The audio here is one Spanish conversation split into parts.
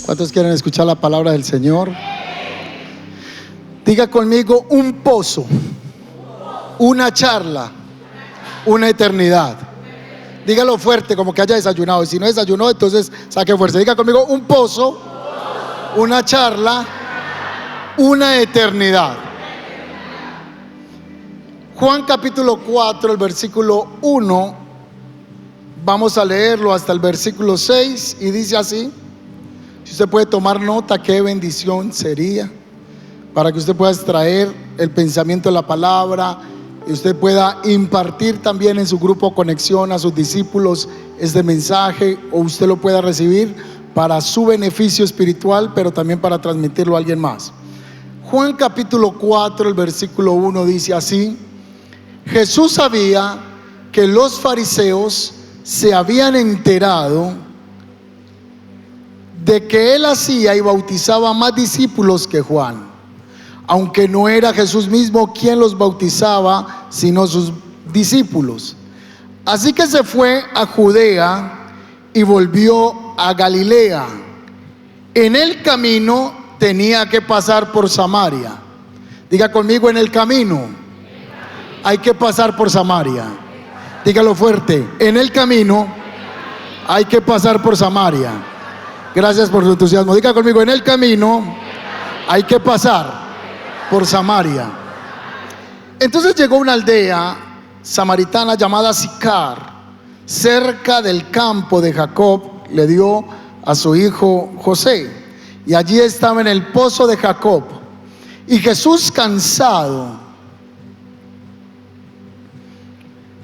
¿Cuántos quieren escuchar la palabra del Señor? Diga conmigo: un pozo, una charla, una eternidad. Dígalo fuerte, como que haya desayunado. Y si no desayunó, entonces saque fuerza. Diga conmigo: un pozo, una charla, una eternidad. Juan capítulo 4, el versículo 1. Vamos a leerlo hasta el versículo 6 y dice así. Si usted puede tomar nota, qué bendición sería para que usted pueda extraer el pensamiento de la palabra y usted pueda impartir también en su grupo Conexión a sus discípulos este mensaje, o usted lo pueda recibir para su beneficio espiritual, pero también para transmitirlo a alguien más. Juan capítulo 4, el versículo 1 dice así: Jesús sabía que los fariseos se habían enterado de que él hacía y bautizaba más discípulos que Juan, aunque no era Jesús mismo quien los bautizaba, sino sus discípulos. Así que se fue a Judea y volvió a Galilea. En el camino tenía que pasar por Samaria. Diga conmigo: en el camino hay que pasar por Samaria. Dígalo fuerte: en el camino hay que pasar por Samaria. Gracias por su entusiasmo. Diga conmigo: en el camino hay que pasar por Samaria. Entonces llegó a una aldea samaritana llamada Sicar, cerca del campo de Jacob. Le dio a su hijo José, y allí estaba en el pozo de Jacob. Y Jesús, cansado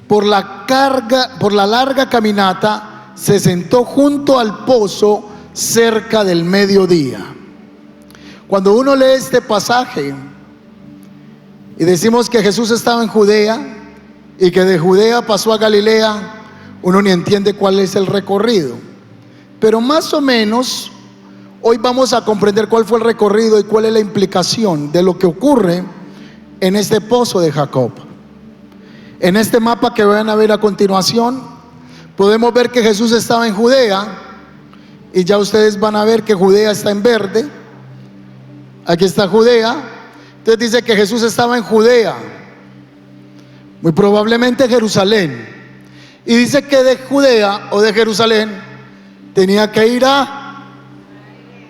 por la larga caminata, se sentó junto al pozo cerca del mediodía. Cuando uno lee este pasaje y decimos que Jesús estaba en Judea y que de Judea pasó a Galilea, uno ni entiende cuál es el recorrido, pero más o menos hoy vamos a comprender cuál fue el recorrido y cuál es la implicación de lo que ocurre en este pozo de Jacob. En este mapa que van a ver a continuación, podemos ver que Jesús estaba en Judea. Y ya ustedes van a ver que Judea está en verde. Aquí está Judea. Entonces dice que Jesús estaba en Judea, muy probablemente Jerusalén. Y dice que de Judea o de Jerusalén tenía que ir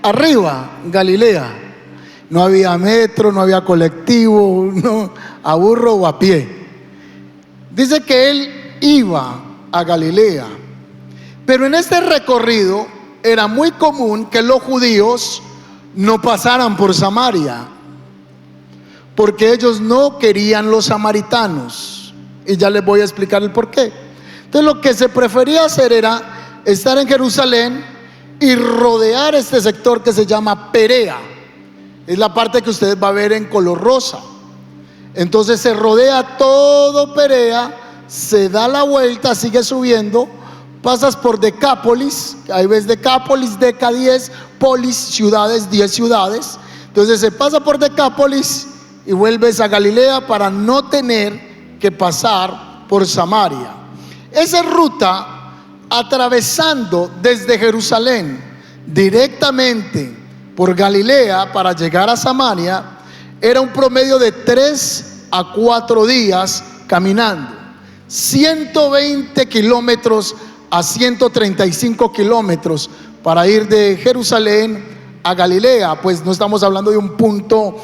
arriba, Galilea. No había metro, no había colectivo, no, a burro o a pie. Dice que él iba a Galilea. Pero en este recorrido era muy común que los judíos no pasaran por Samaria, porque ellos no querían los samaritanos, y ya les voy a explicar el por qué. Entonces lo que se prefería hacer era estar en Jerusalén y rodear este sector que se llama Perea. Es la parte que ustedes van a ver en color rosa. Entonces se rodea todo Perea, se da la vuelta, sigue subiendo, pasas por Decápolis. Ahí ves Decápolis, Deca 10, polis, ciudades, 10 ciudades. Entonces se pasa por Decápolis y vuelves a Galilea para no tener que pasar por Samaria. Esa ruta, atravesando desde Jerusalén directamente por Galilea para llegar a Samaria, era un promedio de 3 a 4 días caminando. 120 kilómetros a 135 kilómetros para ir de Jerusalén a Galilea. Pues no estamos hablando de un punto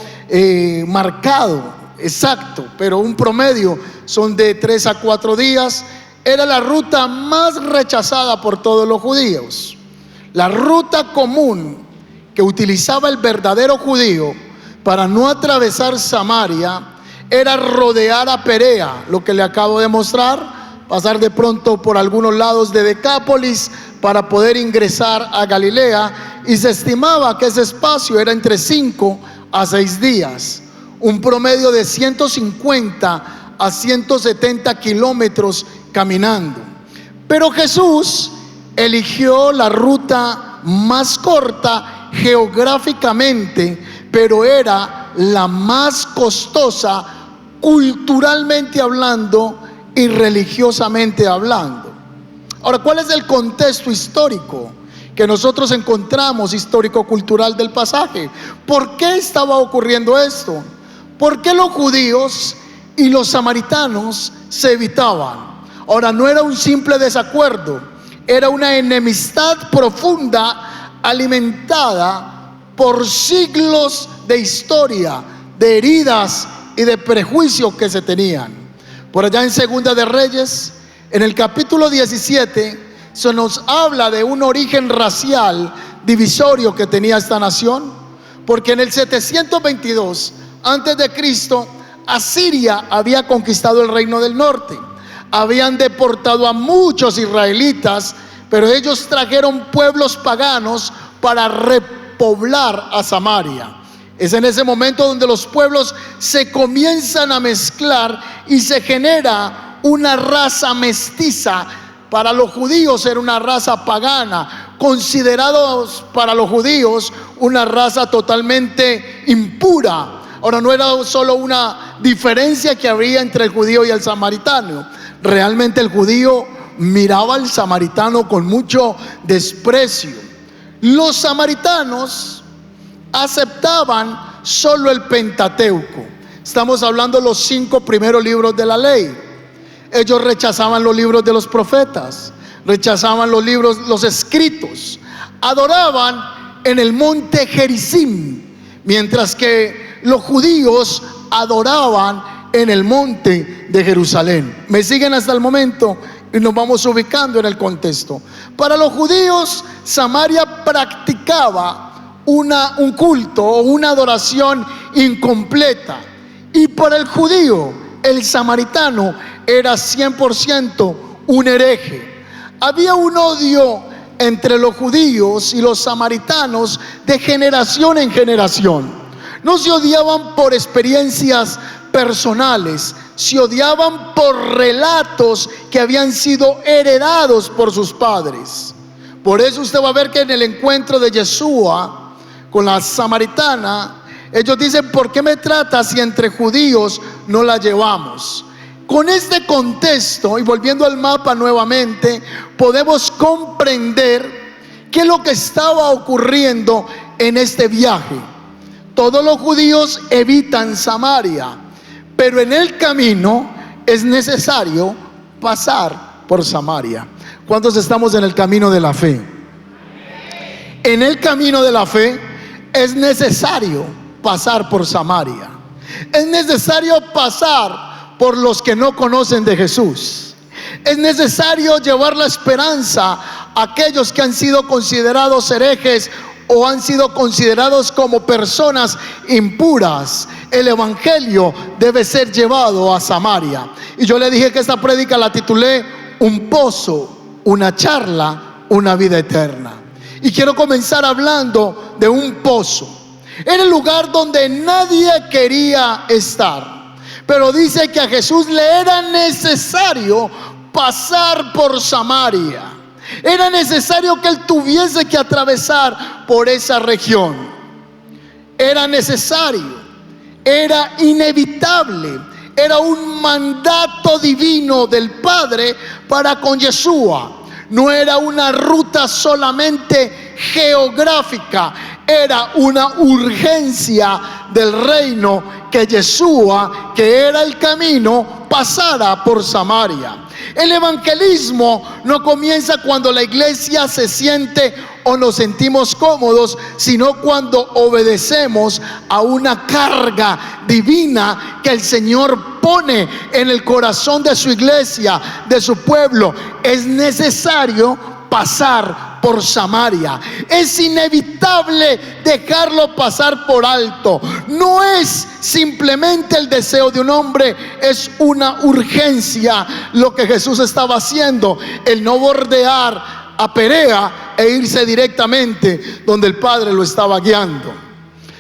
marcado, exacto, pero un promedio son de 3 a 4 días. Era la ruta más rechazada por todos los judíos. La ruta común que utilizaba el verdadero judío para no atravesar Samaria era rodear a Perea, lo que le acabo de mostrar. Pasar de pronto por algunos lados de Decápolis para poder ingresar a Galilea, y se estimaba que ese espacio era entre 5 a 6 días, un promedio de 150 a 170 kilómetros caminando. Pero Jesús eligió la ruta más corta geográficamente, pero era la más costosa culturalmente hablando y religiosamente hablando. Ahora, ¿cuál es el contexto histórico que nosotros encontramos histórico-cultural del pasaje. ¿Por qué estaba ocurriendo esto? ¿Por qué los judíos y los samaritanos se evitaban? Ahora, no era un simple desacuerdo, era una enemistad profunda alimentada por siglos de historia, de heridas y de prejuicios que se tenían. Por allá en Segunda de Reyes, en el capítulo 17, se nos habla de un origen racial divisorio que tenía esta nación, porque en el 722 antes de Cristo, Asiria había conquistado el reino del norte. Habían deportado a muchos israelitas, pero ellos trajeron pueblos paganos para repoblar a Samaria. Es en ese momento donde los pueblos se comienzan a mezclar y se genera una raza mestiza. Para los judíos era una raza pagana, considerados para los judíos una raza totalmente impura. Ahora, no era solo una diferencia que había entre el judío y el samaritano. Realmente el judío miraba al samaritano con mucho desprecio. Los samaritanos aceptaban solo el Pentateuco. Estamos hablando de los 5 primeros libros de la ley. Ellos rechazaban los libros de los profetas, rechazaban los libros, los escritos. Adoraban en el monte Gerizim, mientras que los judíos adoraban en el monte de Jerusalén. ¿Me siguen hasta el momento? Y nos vamos ubicando en el contexto. Para los judíos, Samaria practicaba un culto o una adoración incompleta. Y para el judío, el samaritano era 100% un hereje. Había un odio entre los judíos y los samaritanos de generación en generación. No se odiaban por experiencias personales, se odiaban por relatos que habían sido heredados por sus padres. Por eso usted va a ver que en el encuentro de Yeshua con la samaritana, ellos dicen: ¿por qué me tratas si entre judíos no la llevamos? Con este contexto, y volviendo al mapa nuevamente, podemos comprender qué es lo que estaba ocurriendo en este viaje. Todos los judíos evitan Samaria, pero en el camino es necesario pasar por Samaria. ¿Cuántos estamos en el camino de la fe? En el camino de la fe es necesario pasar por Samaria. Es necesario pasar por los que no conocen de Jesús. Es necesario llevar la esperanza a aquellos que han sido considerados herejes o han sido considerados como personas impuras. El evangelio debe ser llevado a Samaria. Y yo le dije que esta prédica la titulé Un pozo, una charla, una vida eterna. Y quiero comenzar hablando de un pozo. Era el lugar donde nadie quería estar. Pero dice que a Jesús le era necesario pasar por Samaria. Era necesario que él tuviese que atravesar por esa región. Era necesario, era inevitable, era un mandato divino del Padre para con Yeshua. No era una ruta solamente geográfica, era una urgencia del reino que Yeshua, que era el camino, pasara por Samaria. El evangelismo no comienza cuando la iglesia se siente o nos sentimos cómodos, sino cuando obedecemos a una carga divina que el Señor pone en el corazón de su iglesia, de su pueblo. Es necesario pasar por Samaria. Es inevitable dejarlo pasar por alto. No es simplemente el deseo de un hombre, es una urgencia lo que Jesús estaba haciendo, el no bordear a Perea e irse directamente donde el Padre lo estaba guiando.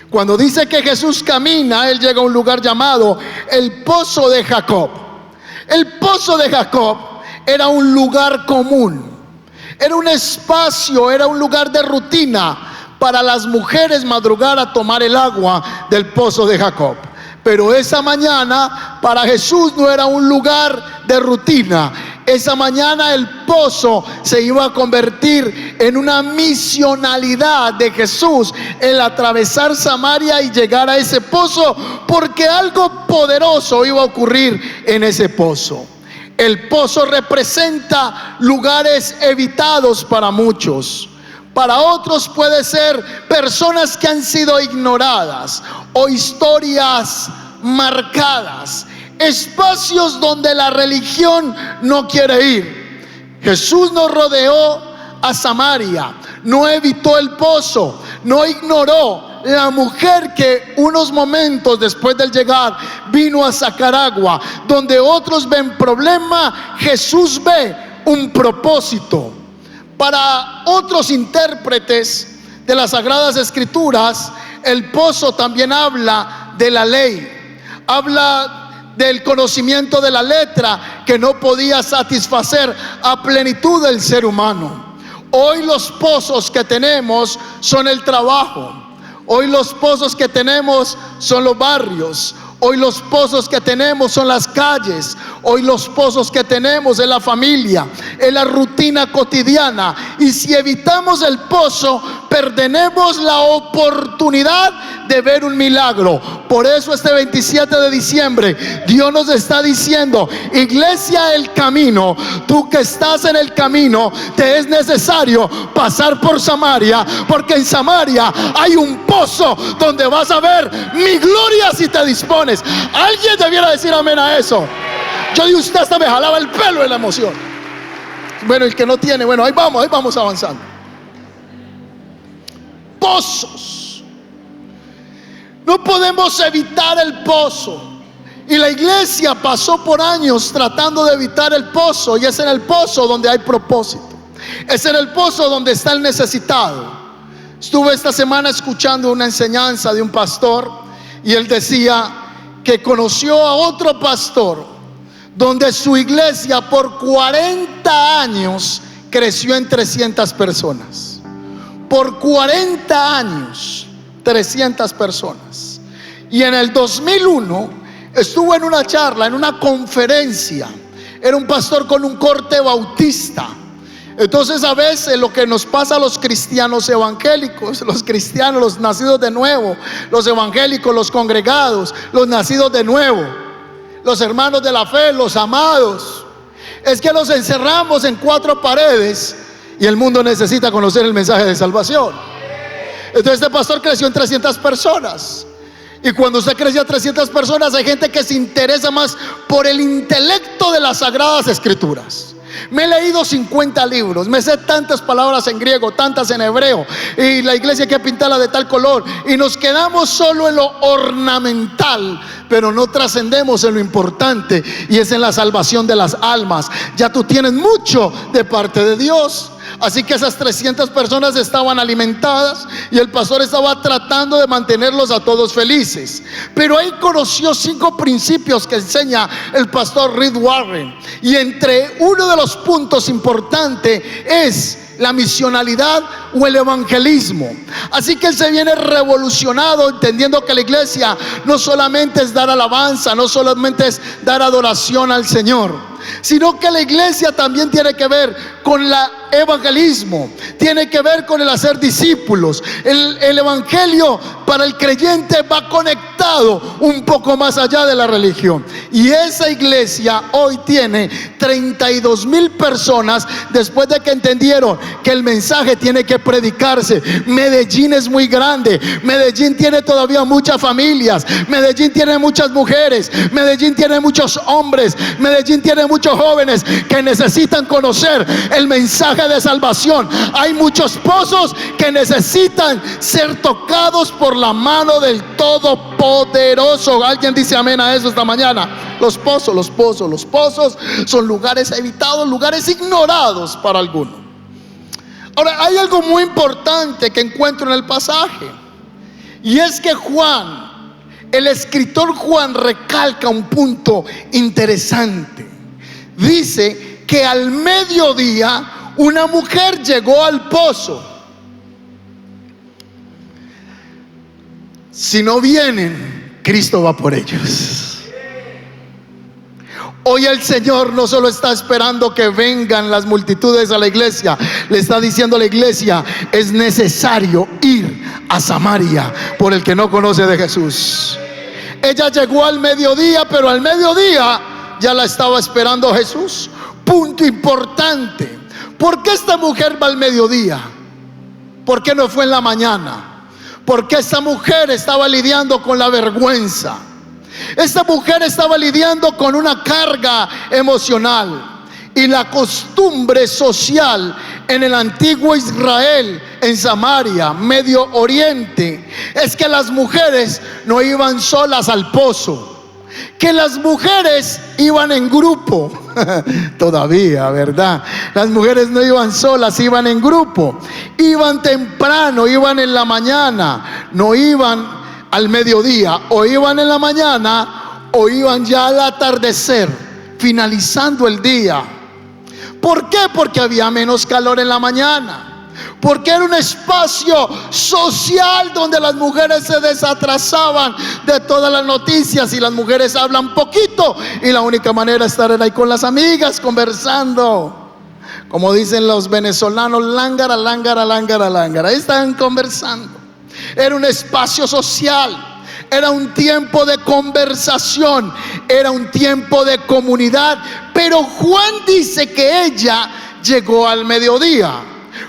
Cuando dice que Jesús camina, él llega a un lugar llamado el Pozo de Jacob. El Pozo de Jacob era un lugar común. Era un espacio, era un lugar de rutina para las mujeres madrugar a tomar el agua del Pozo de Jacob. Pero esa mañana para Jesús no era un lugar de rutina, Esa mañana el pozo se iba a convertir en una misionalidad de Jesús, el atravesar Samaria y llegar a ese pozo, porque algo poderoso iba a ocurrir en ese pozo. El pozo representa lugares evitados para muchos. Para otros puede ser personas que han sido ignoradas o historias marcadas, espacios donde la religión no quiere ir. Jesús nos rodeó a Samaria, no evitó el pozo, no ignoró la mujer que unos momentos después del llegar vino a sacar agua. Donde otros ven problema, Jesús ve un propósito. Para otros intérpretes de las Sagradas Escrituras, el pozo también habla de la ley, habla del conocimiento de la letra que no podía satisfacer a plenitud del ser humano. Hoy los pozos que tenemos son el trabajo, hoy los pozos que tenemos son los barrios, hoy los pozos que tenemos son las calles, hoy los pozos que tenemos es la familia, es la rutina cotidiana. Y si evitamos el pozo, perdemos la oportunidad de ver un milagro. Por eso este 27 de diciembre Dios nos está diciendo: iglesia, el camino, tú que estás en el camino, te es necesario pasar por Samaria, porque en Samaria hay un pozo donde vas a ver mi gloria si te dispones. Alguien debiera decir amén a eso. Yo de usted hasta me jalaba el pelo de la emoción. Bueno, el que no tiene, bueno, ahí vamos avanzando. Pozos. No podemos evitar el pozo. Y la iglesia pasó por años tratando de evitar el pozo. Y es en el pozo donde hay propósito. Es en el pozo donde está el necesitado. Estuve esta semana escuchando una enseñanza de un pastor, y él decía que conoció a otro pastor donde su iglesia por 40 años creció en 300 personas. Por 40 años, 300 personas. Y en el 2001 estuvo en una charla, en una conferencia. Era un pastor con un corte bautista. Entonces a veces lo que nos pasa a los cristianos evangélicos, los cristianos, los nacidos de nuevo, los evangélicos, los congregados, los nacidos de nuevo, los hermanos de la fe, los amados, es que los encerramos en 4 paredes y el mundo necesita conocer el mensaje de salvación. Entonces este pastor creció en 300 personas. Y cuando usted creció a 300 personas, hay gente que se interesa más por el intelecto de las Sagradas Escrituras. Me he leído 50 libros, me sé tantas palabras en griego, tantas en hebreo, y la iglesia hay que pintarla de tal color, y nos quedamos solo en lo ornamental, pero no trascendemos en lo importante, y es en la salvación de las almas. Ya tú tienes mucho de parte de Dios. Así que esas 300 personas estaban alimentadas y el pastor estaba tratando de mantenerlos a todos felices. Pero ahí conoció 5 principios que enseña el pastor Rick Warren. Y entre uno de los puntos importantes es la misionalidad o el evangelismo. Así que él se viene revolucionado, entendiendo que la iglesia no solamente es dar alabanza, no solamente es dar adoración al Señor, sino que la iglesia también tiene que ver con el evangelismo, tiene que ver con el hacer discípulos. El evangelio para el creyente va conectado un poco más allá de la religión. Y esa iglesia hoy tiene 32,000 personas después de que entendieron que el mensaje tiene que predicarse. Medellín es muy grande, Medellín tiene todavía muchas familias, Medellín tiene muchas mujeres, Medellín tiene muchos hombres, Medellín tiene muchos jóvenes que necesitan conocer el mensaje de salvación. Hay muchos pozos que necesitan ser tocados por la mano del Todopoderoso. Alguien dice amén a eso esta mañana. Los pozos son lugares evitados, lugares ignorados para algunos. Ahora, hay algo muy importante que encuentro en el pasaje, y es que Juan, el escritor Juan, recalca un punto interesante. Dice que al mediodía una mujer llegó al pozo. Si no vienen, Cristo va por ellos. Hoy el Señor no solo está esperando que vengan las multitudes a la iglesia, le está diciendo a la iglesia: es necesario ir a Samaria por el que no conoce de Jesús. Ella llegó al mediodía, pero al mediodía ya la estaba esperando Jesús. Punto importante: ¿por qué esta mujer va al mediodía? ¿Por qué no fue en la mañana? Porque esta mujer estaba lidiando con la vergüenza. Esta mujer estaba lidiando con una carga emocional. Y la costumbre social en el antiguo Israel, en Samaria, Medio Oriente, es que las mujeres no iban solas al pozo, que las mujeres iban en grupo. Todavía, ¿verdad? Las mujeres no iban solas, iban en grupo. Iban temprano, iban en la mañana, no iban al mediodía. O iban en la mañana o iban ya al atardecer, finalizando el día. ¿Por qué? Porque había menos calor en la mañana. Porque era un espacio social donde las mujeres se desatrasaban de todas las noticias, y las mujeres hablan poquito, y la única manera de estar era ahí con las amigas conversando. Como dicen los venezolanos, lángara, lángara, lángara, lángara. Ahí estaban conversando. Era un espacio social. Era un tiempo de conversación, era un tiempo de comunidad. Pero Juan dice que ella llegó al mediodía.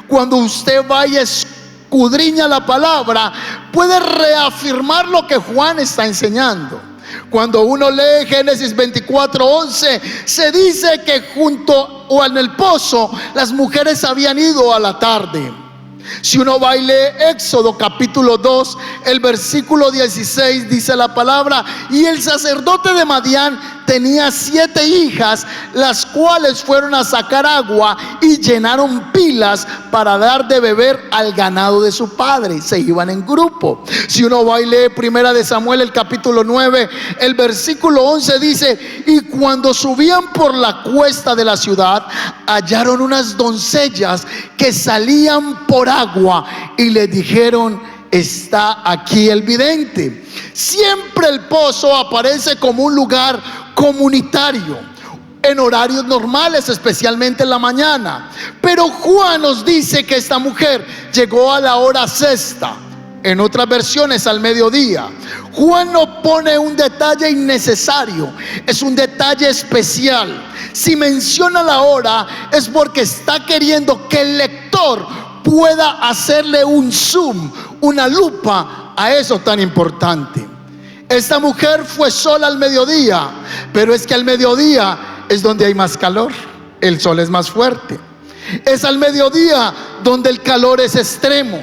Cuando usted vaya y escudriña la palabra, puede reafirmar lo que Juan está enseñando. Cuando uno lee Génesis 24:11, se dice que junto o en el pozo las mujeres habían ido a la tarde. Si uno va y lee Éxodo capítulo 2, el versículo 16, dice la palabra: y el sacerdote de Madián tenía 7 hijas, las cuales fueron a sacar agua y llenaron pilas para dar de beber al ganado de su padre. Se iban en grupo. Si uno va y lee Primera de Samuel, el capítulo 9, el versículo 11 dice: y cuando subían por la cuesta de la ciudad, hallaron unas doncellas que salían por agua, y le dijeron: está aquí el vidente. Siempre el pozo aparece como un lugar comunitario en horarios normales, especialmente en la mañana. Pero Juan nos dice que esta mujer llegó a la hora sexta, en otras versiones al mediodía. Juan no pone un detalle innecesario, es un detalle especial. Si menciona la hora, es porque está queriendo que el lector pueda hacerle un zoom, una lupa a eso tan importante. Esta mujer fue sola al mediodía, pero es que al mediodía es donde hay más calor, el sol es más fuerte. Es al mediodía donde el calor es extremo.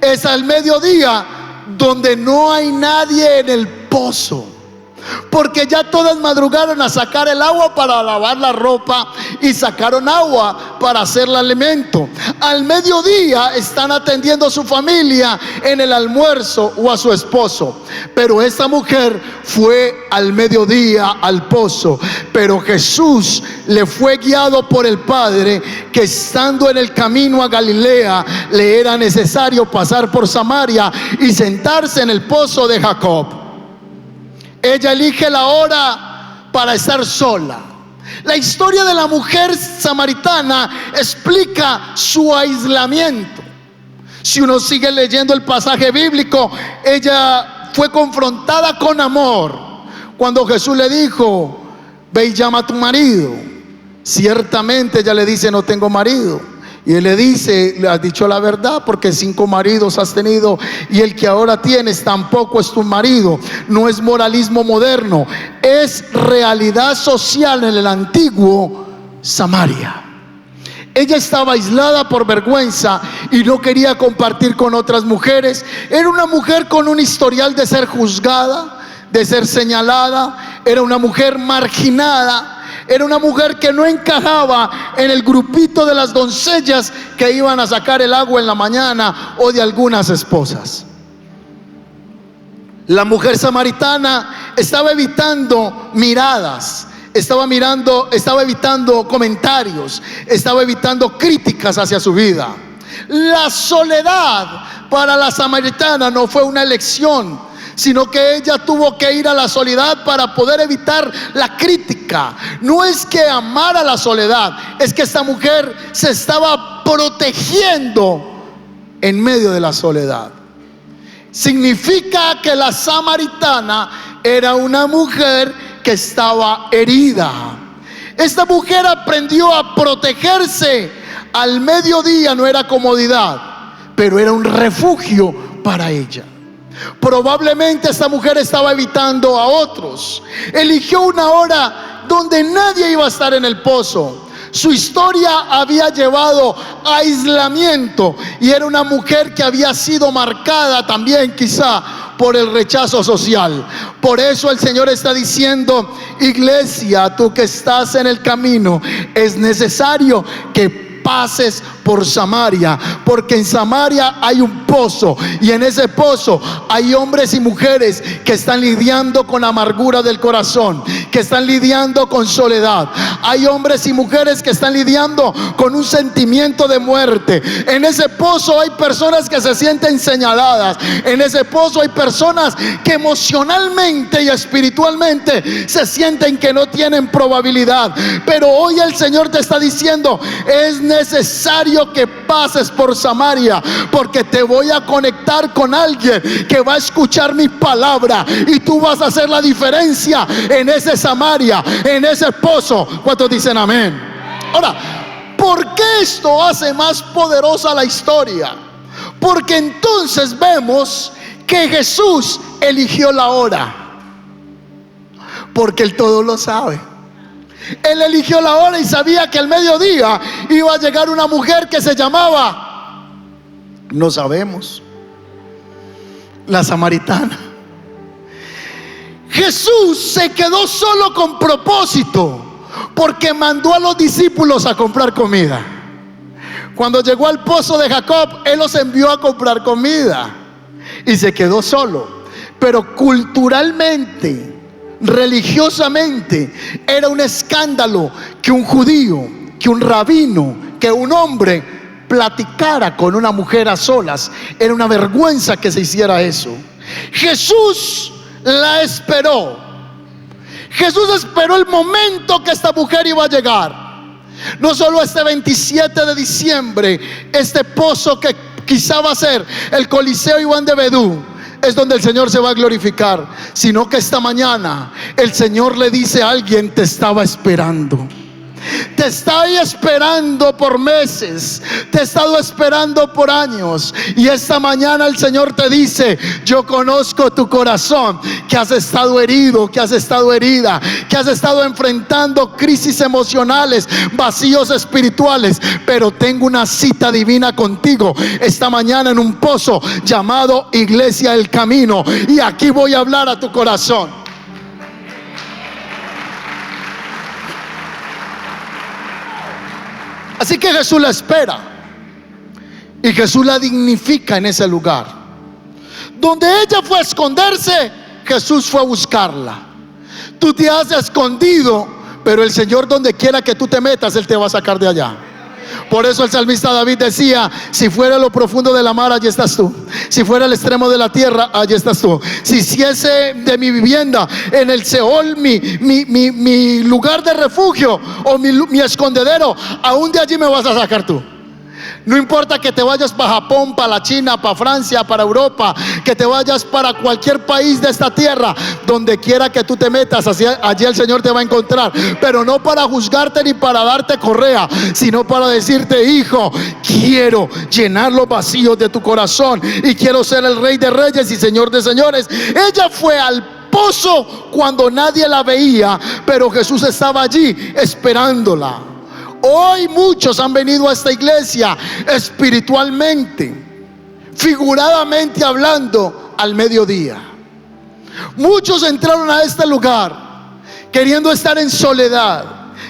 Es al mediodía donde no hay nadie en el pozo, porque ya todas madrugaron a sacar el agua para lavar la ropa y sacaron agua para hacer el alimento. Al mediodía están atendiendo a su familia en el almuerzo o a su esposo. Pero esta mujer fue al mediodía al pozo. Pero Jesús le fue guiado por el Padre, que estando en el camino a Galilea le era necesario pasar por Samaria y sentarse en el pozo de Jacob. Ella elige la hora para estar sola. La historia de la mujer samaritana explica su aislamiento. Si uno sigue leyendo el pasaje bíblico, ella fue confrontada con amor cuando Jesús le dijo: ve y llama a tu marido. Ciertamente ella le dice: no tengo marido. Y él le dice: le has dicho la verdad, porque 5 maridos has tenido, y el que ahora tienes tampoco es tu marido. No es moralismo moderno, es realidad social en el antiguo Samaria. Ella estaba aislada por vergüenza y no quería compartir con otras mujeres. Era una mujer con un historial de ser juzgada, de ser señalada. Era una mujer marginada. Era una mujer que no encajaba en el grupito de las doncellas que iban a sacar el agua en la mañana, o de algunas esposas. La mujer samaritana estaba evitando miradas, estaba evitando comentarios, estaba evitando críticas hacia su vida. La soledad para la samaritana no fue una elección, sino que ella tuvo que ir a la soledad para poder evitar la crítica. No es que amara la soledad, es que esta mujer se estaba protegiendo en medio de la soledad. Significa que la samaritana era una mujer que estaba herida. Esta mujer aprendió a protegerse. Al mediodía no era comodidad, pero era un refugio para ella. Probablemente esta mujer estaba evitando a otros. Eligió una hora donde nadie iba a estar en el pozo. Su historia había llevado a aislamiento y era una mujer que había sido marcada también quizá por el rechazo social. Por eso el Señor está diciendo: iglesia, tú que estás en el camino, es necesario que pases por Samaria, porque en Samaria hay un pozo, y en ese pozo hay hombres y mujeres que están lidiando con amargura del corazón, que están lidiando con soledad. Hay hombres y mujeres que están lidiando con un sentimiento de muerte. En ese pozo hay personas que se sienten señaladas. En ese pozo hay personas que emocionalmente y espiritualmente se sienten que no tienen probabilidad. Pero hoy el Señor te está diciendo: es necesario que pases por Samaria, porque te voy a conectar con alguien que va a escuchar mi palabra, y tú vas a hacer la diferencia en ese Samaria, en ese pozo. ¿Cuántos dicen amén? Ahora, ¿por qué esto hace más poderosa la historia? Porque entonces vemos que Jesús eligió la hora, porque Él todo lo sabe. Él eligió la hora y sabía que al mediodía iba a llegar una mujer que se llamaba, no sabemos, la samaritana. Jesús se quedó solo con propósito, porque mandó a los discípulos a comprar comida. Cuando llegó al pozo de Jacob, Él los envió a comprar comida y se quedó solo. Pero culturalmente, religiosamente, era un escándalo que un judío, que un rabino, que un hombre platicara con una mujer a solas. Era una vergüenza que se hiciera eso. Jesús la esperó. Jesús esperó el momento que esta mujer iba a llegar. No solo este 27 de diciembre, este pozo que quizá va a ser el Coliseo Iván de Bedú, es donde el Señor se va a glorificar, sino que esta mañana el Señor le dice a alguien: te estaba esperando. Te está ahí esperando por meses, te he estado esperando por años, y esta mañana el Señor te dice: yo conozco tu corazón, que has estado herido, que has estado herida, que has estado enfrentando crisis emocionales, vacíos espirituales, pero tengo una cita divina contigo esta mañana en un pozo llamado Iglesia El Camino, y aquí voy a hablar a tu corazón. Así que Jesús la espera, y Jesús la dignifica en ese lugar. Donde ella fue a esconderse, Jesús fue a buscarla. Tú te has escondido, pero el Señor, donde quiera que tú te metas, Él te va a sacar de allá. Por eso el salmista David decía: si fuera lo profundo de la mar, allí estás tú. Si fuera el extremo de la tierra, allí estás tú. Si hiciese de mi vivienda en el Seol mi lugar de refugio, o mi escondedero, aún de allí me vas a sacar tú. No importa que te vayas para Japón, para la China, para Francia, para Europa, que te vayas para cualquier país de esta tierra, donde quiera que tú te metas, allí el Señor te va a encontrar. Pero no para juzgarte ni para darte correa, sino para decirte: hijo, quiero llenar los vacíos de tu corazón, y quiero ser el Rey de Reyes y Señor de Señores. Ella fue al pozo cuando nadie la veía, pero Jesús estaba allí esperándola. Hoy muchos han venido a esta iglesia espiritualmente, figuradamente hablando, al mediodía. Muchos entraron a este lugar queriendo estar en soledad,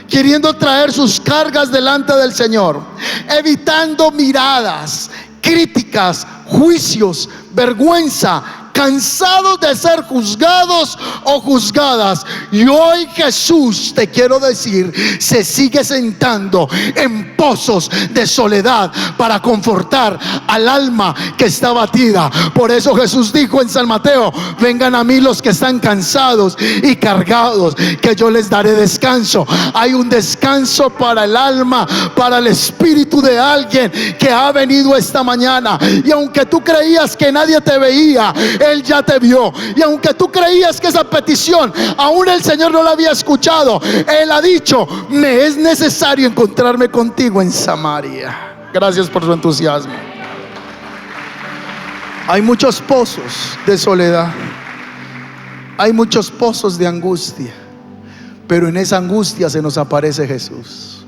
queriendo traer sus cargas delante del Señor, evitando miradas, críticas, juicios, vergüenza, cansados de ser juzgados o juzgadas. Y hoy Jesús, te quiero decir, se sigue sentando en pozos de soledad para confortar al alma que está abatida. Por eso Jesús dijo en San Mateo: vengan a mí los que están cansados y cargados, que yo les daré descanso. Hay un descanso para el alma, para el espíritu de alguien que ha venido esta mañana. Y aunque tú creías que nadie te veía, Él ya te vio. Y aunque tú creías que esa petición aún el Señor no la había escuchado, Él ha dicho: me es necesario encontrarme contigo en Samaria. Gracias por su entusiasmo. Hay muchos pozos de soledad, hay muchos pozos de angustia, pero en esa angustia se nos aparece Jesús.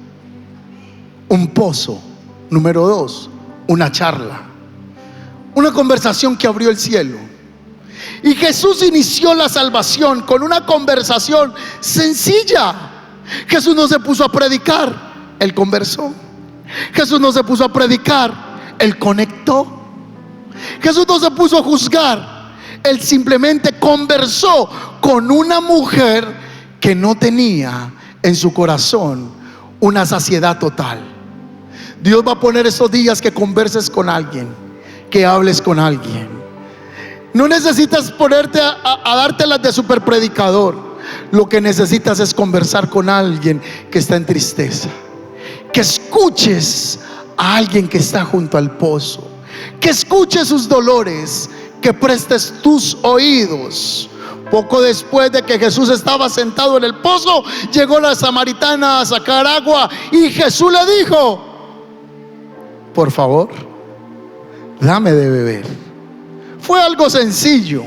Un pozo. Número 2, una charla, una conversación que abrió el cielo. Y Jesús inició la salvación con una conversación sencilla. Jesús no se puso a predicar, Él conversó. Jesús no se puso a predicar, Él conectó. Jesús no se puso a juzgar, Él simplemente conversó con una mujer que no tenía en su corazón una saciedad total. Dios va a poner esos días que converses con alguien, que hables con alguien. No necesitas ponerte a dártelas de super predicador. Lo que necesitas es conversar con alguien que está en tristeza, que escuches a alguien que está junto al pozo, que escuches sus dolores, que prestes tus oídos. Poco después de que Jesús estaba sentado en el pozo, llegó la samaritana a sacar agua y Jesús le dijo: por favor, dame de beber. Fue algo sencillo: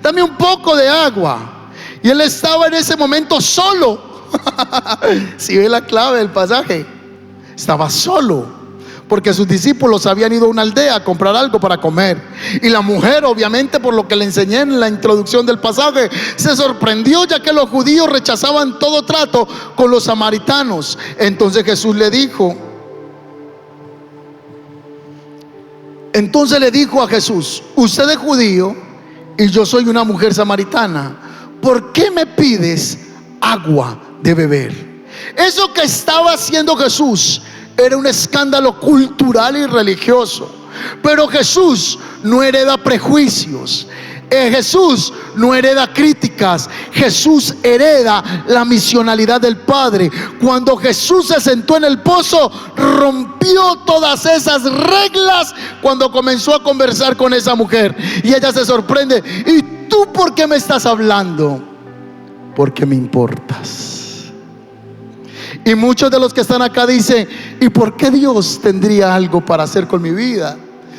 dame un poco de agua. Y él estaba en ese momento solo. Si ve la clave del pasaje, estaba solo, porque sus discípulos habían ido a una aldea a comprar algo para comer. Y la mujer, obviamente, por lo que le enseñé en la introducción del pasaje, se sorprendió, ya que los judíos rechazaban todo trato con los samaritanos. Entonces Jesús le dijo, a Jesús: usted es judío y yo soy una mujer samaritana, ¿por qué me pides agua de beber? Eso que estaba haciendo Jesús era un escándalo cultural y religioso. Pero Jesús no hereda prejuicios. Jesús no hereda críticas. Jesús hereda la misionalidad del Padre. Cuando Jesús se sentó en el pozo, rompió todas esas reglas cuando comenzó a conversar con esa mujer. Y ella se sorprende: ¿y tú por qué me estás hablando? Porque me importas. Y muchos de los que están acá dicen: ¿y por qué Dios tendría algo para hacer con mi vida?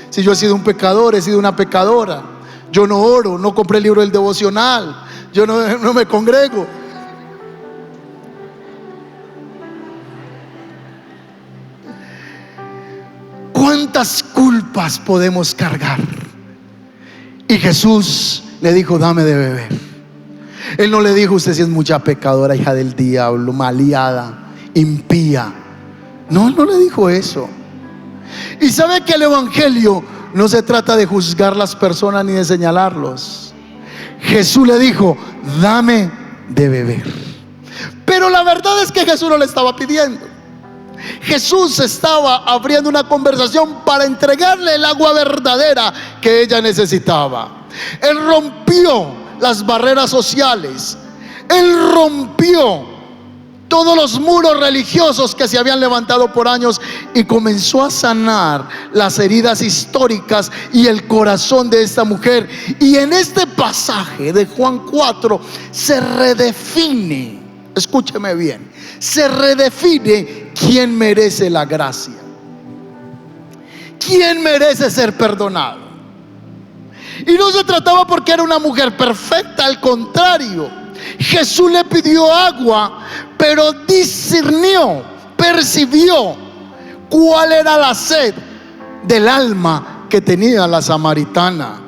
Si yo he sido un pecador, he sido una pecadora. Yo no oro, no compré el libro del devocional, yo no me congrego. ¿Cuántas culpas podemos cargar? Y Jesús le dijo: dame de beber. Él no le dijo: usted sí es mucha pecadora, hija del diablo, maleada, impía. No le dijo eso. Y sabe que el evangelio no se trata de juzgar las personas ni de señalarlos. Jesús le dijo: dame de beber. Pero la verdad es que Jesús no le estaba pidiendo. Jesús estaba abriendo una conversación para entregarle el agua verdadera que ella necesitaba. Él rompió las barreras sociales. Él rompió todos los muros religiosos que se habían levantado por años y comenzó a sanar las heridas históricas y el corazón de esta mujer. Y en este pasaje de Juan 4 se redefine, escúcheme bien, se redefine quién merece la gracia, quién merece ser perdonado. Y no se trataba porque era una mujer perfecta, al contrario. Jesús le pidió agua, pero discernió, percibió cuál era la sed del alma que tenía la samaritana.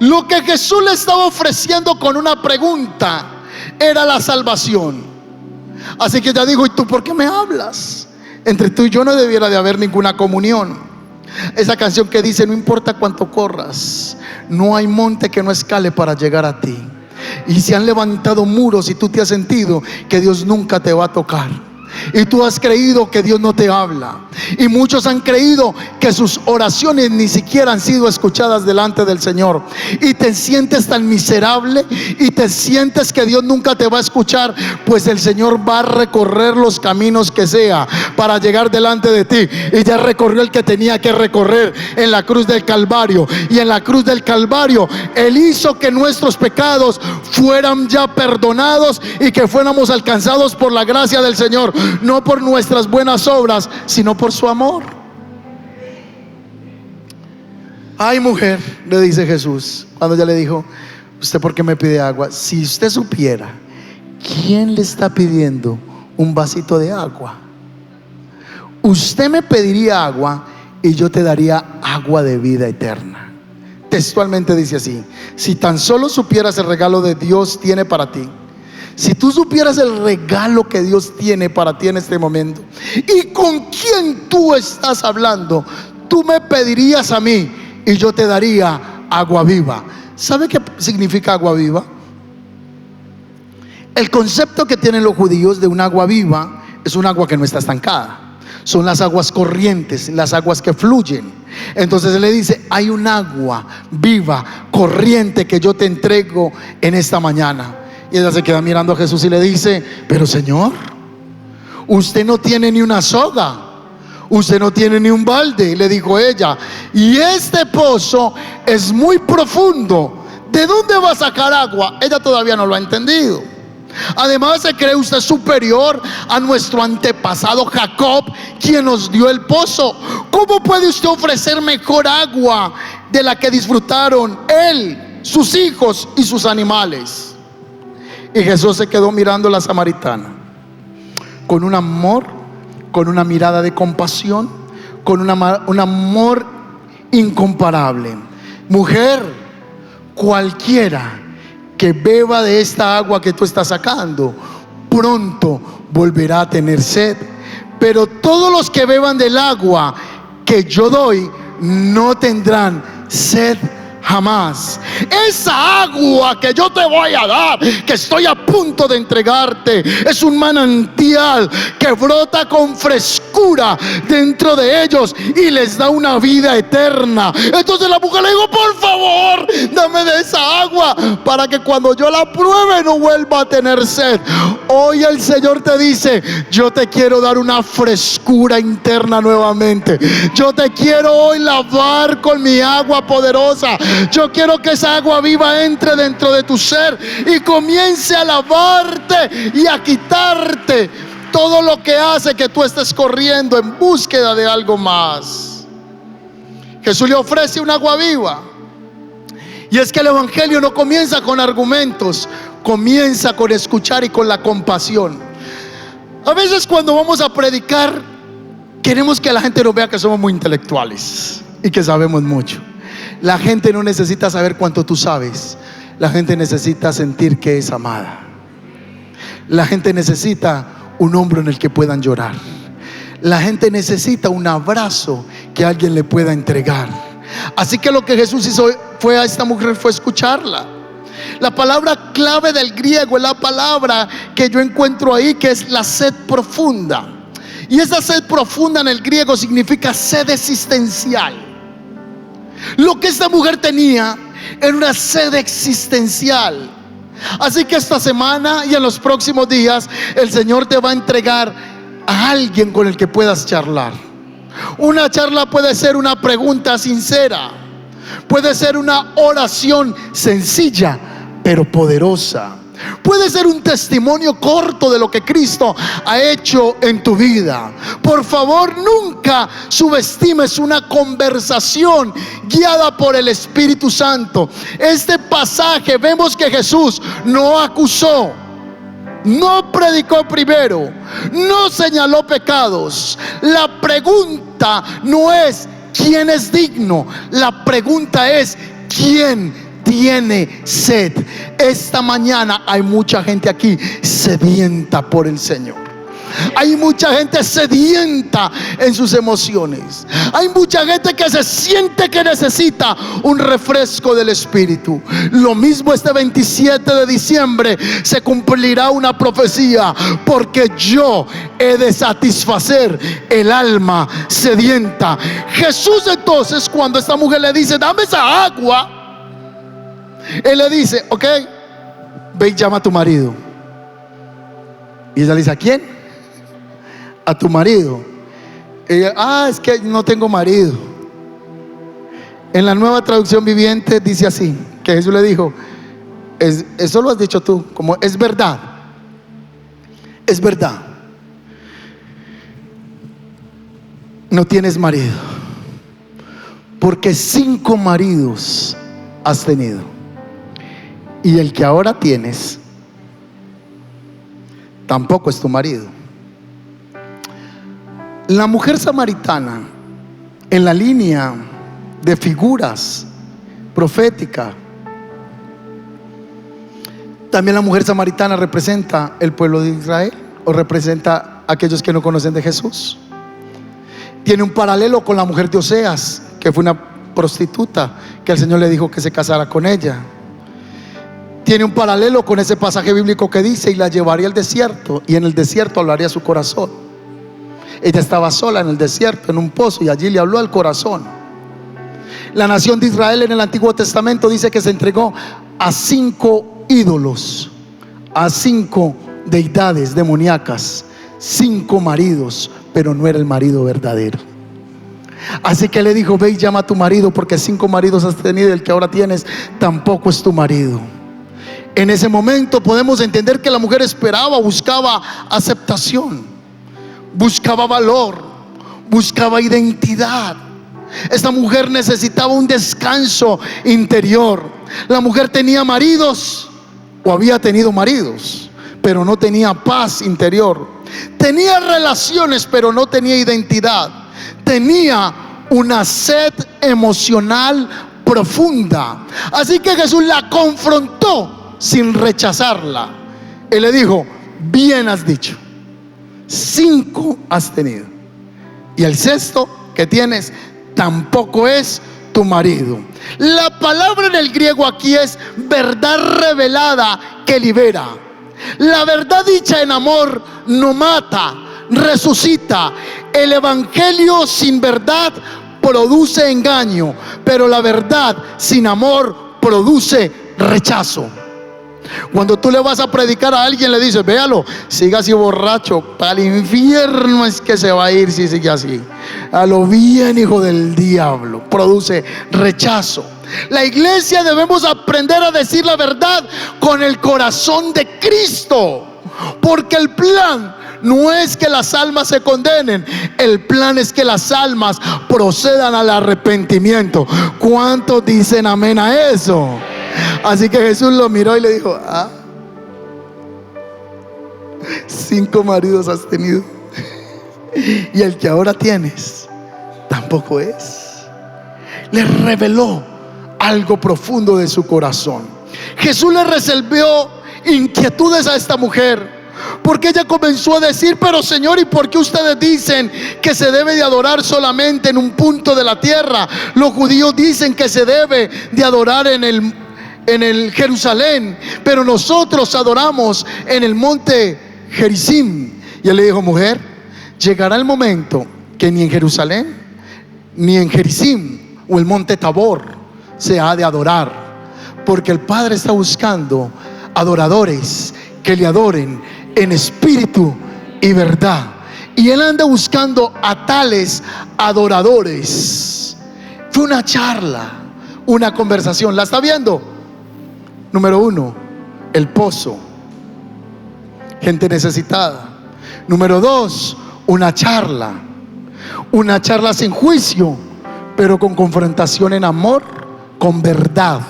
Lo que Jesús le estaba ofreciendo con una pregunta era la salvación. Así que ella dijo: ¿y tú por qué me hablas? Entre tú y yo no debiera de haber ninguna comunión. Esa canción que dice: no importa cuánto corras, no hay monte que no escale para llegar a ti. Y se han levantado muros y tú te has sentido que Dios nunca te va a tocar. Y tú has creído que Dios no te habla. Y muchos han creído que sus oraciones ni siquiera han sido escuchadas delante del Señor. Y te sientes tan miserable y te sientes que Dios nunca te va a escuchar. Pues el Señor va a recorrer los caminos que sea para llegar delante de ti. Y ya recorrió el que tenía que recorrer en la cruz del Calvario. Y en la cruz del Calvario Él hizo que nuestros pecados fueran ya perdonados y que fuéramos alcanzados por la gracia del Señor. No por nuestras buenas obras, sino por su amor. Ay, mujer, le dice Jesús cuando ella le dijo: ¿usted por qué me pide agua? Si usted supiera quién le está pidiendo un vasito de agua, usted me pediría agua y yo te daría agua de vida eterna. Textualmente dice así: si tan solo supieras el regalo de Dios tiene para ti. Si tú supieras el regalo que Dios tiene para ti en este momento y con quién tú estás hablando, tú me pedirías a mí y yo te daría agua viva. ¿Sabe qué significa agua viva? El concepto que tienen los judíos de un agua viva es un agua que no está estancada. Son las aguas corrientes, las aguas que fluyen. Entonces Él le dice: hay un agua viva, corriente que yo te entrego en esta mañana. Y ella se queda mirando a Jesús y le dice: pero Señor, usted no tiene ni una soga, usted no tiene ni un balde. Y le dijo ella: y este pozo es muy profundo, ¿de dónde va a sacar agua? Ella todavía no lo ha entendido. Además, ¿se cree usted superior a nuestro antepasado Jacob, quien nos dio el pozo? ¿Cómo puede usted ofrecer mejor agua de la que disfrutaron él, sus hijos y sus animales? Y Jesús se quedó mirando a la samaritana con un amor, con una mirada de compasión, con un amor incomparable. Mujer, cualquiera que beba de esta agua que tú estás sacando, pronto volverá a tener sed. Pero todos los que beban del agua que yo doy no tendrán sed jamás. Esa agua que yo te voy a dar, que estoy a punto de entregarte, es un manantial que brota con frescura dentro de ellos y les da una vida eterna. Entonces la mujer le dijo: por favor, dame de esa agua para que cuando yo la pruebe no vuelva a tener sed. Hoy el Señor te dice: yo te quiero dar una frescura interna nuevamente. Yo te quiero hoy lavar con mi agua poderosa. Yo quiero que esa agua viva entre dentro de tu ser y comience a lavarte y a quitarte todo lo que hace que tú estés corriendo en búsqueda de algo más. Jesús le ofrece un agua viva. Y es que el evangelio no comienza con argumentos, comienza con escuchar y con la compasión. A veces cuando vamos a predicar, queremos que la gente nos vea que somos muy intelectuales y que sabemos mucho. La gente no necesita saber cuánto tú sabes. La gente necesita sentir que es amada. La gente necesita un hombro en el que puedan llorar. La gente necesita un abrazo que alguien le pueda entregar. Así que lo que Jesús hizo fue a esta mujer fue escucharla. La palabra clave del griego es la palabra que yo encuentro ahí, que es la sed profunda. Y esa sed profunda en el griego significa sed existencial. Lo que esta mujer tenía era una sed existencial. Así que esta semana y en los próximos días el Señor te va a entregar a alguien con el que puedas charlar. Una charla puede ser una pregunta sincera, puede ser una oración sencilla pero poderosa, puede ser un testimonio corto de lo que Cristo ha hecho en tu vida. Por favor, nunca subestimes una conversación guiada por el Espíritu Santo. Este pasaje vemos que Jesús no acusó, no predicó primero, no señaló pecados. La pregunta no es quién es digno, la pregunta es quién tiene sed. Esta mañana hay mucha gente aquí sedienta por el Señor. Hay mucha gente sedienta en sus emociones. Hay mucha gente que se siente que necesita un refresco del Espíritu. Lo mismo este 27 de diciembre se cumplirá una profecía, porque yo he de satisfacer el alma sedienta. Jesús, entonces, cuando esta mujer le dice: dame esa agua, Él le dice: ok, ve y llama a tu marido. Y ella le dice: ¿a quién? A tu marido. Ella: es que no tengo marido. En la Nueva Traducción Viviente dice así, que Jesús le dijo: eso lo has dicho tú, como es verdad. Es verdad. No tienes marido, porque 5 maridos has tenido, y el que ahora tienes tampoco es tu marido. La mujer samaritana, en la línea de figuras proféticas, también la mujer samaritana representa el pueblo de Israel, o representa a aquellos que no conocen de Jesús. Tiene un paralelo con la mujer de Oseas, que fue una prostituta que el Señor le dijo que se casara con ella. Tiene un paralelo con ese pasaje bíblico que dice: y la llevaría al desierto, y en el desierto hablaría a su corazón. Ella estaba sola en el desierto, en un pozo, y allí le habló al corazón. La nación de Israel en el Antiguo Testamento dice que se entregó a 5 ídolos, a 5 deidades demoníacas, 5 maridos, pero no era el marido verdadero. Así que le dijo: ve y llama a tu marido, porque 5 maridos has tenido y el que ahora tienes tampoco es tu marido. En ese momento podemos entender que la mujer esperaba, buscaba aceptación, buscaba valor, buscaba identidad. Esta mujer necesitaba un descanso interior. La mujer tenía maridos, o había tenido maridos, pero no tenía paz interior. Tenía relaciones, pero no tenía identidad. Tenía una sed emocional profunda. Así que Jesús la confrontó sin rechazarla. Él le dijo: bien has dicho, 5 has tenido, y el 6º que tienes tampoco es tu marido. La palabra en el griego aquí es verdad revelada que libera. La verdad dicha en amor no mata, resucita. El evangelio sin verdad produce engaño, pero la verdad sin amor produce rechazo. Cuando tú le vas a predicar a alguien, le dices: véalo, siga así borracho, para el infierno es que se va a ir si sigue así. A lo bien, hijo del diablo. Produce rechazo. La iglesia debemos aprender a decir la verdad con el corazón de Cristo, porque el plan no es que las almas se condenen, el plan es que las almas procedan al arrepentimiento. ¿Cuántos dicen amén a eso? Así que Jesús lo miró y le dijo: 5 maridos has tenido, y el que ahora tienes tampoco es. Le reveló algo profundo de su corazón. Jesús le resolvió inquietudes a esta mujer, porque ella comenzó a decir: pero Señor, ¿y por qué ustedes dicen que se debe de adorar solamente en un punto de la tierra? Los judíos dicen que se debe de adorar en el Jerusalén, pero nosotros adoramos en el monte Gerizim. Y él le dijo: mujer, llegará el momento que ni en Jerusalén, ni en Gerizim o el monte Tabor se ha de adorar, porque el Padre está buscando adoradores que le adoren en espíritu y verdad, y Él anda buscando a tales adoradores. Fue una charla, una conversación. ¿La está viendo? Número 1, el pozo, gente necesitada. Número 2, una charla sin juicio, pero con confrontación en amor, con verdad.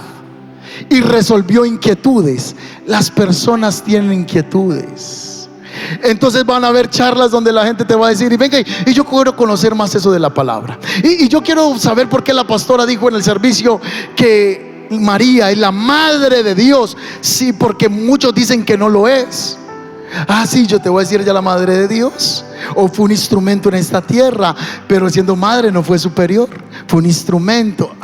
Y resolvió inquietudes. Las personas tienen inquietudes. Entonces van a haber charlas donde la gente te va a decir: y venga, y yo quiero conocer más eso de la palabra, y yo quiero saber por qué la pastora dijo en el servicio que María es la madre de Dios. Sí, porque muchos dicen que no lo es. Ah, sí, yo te voy a decir, ella la madre de Dios, o fue un instrumento en esta tierra, pero siendo madre no fue superior, fue un instrumento.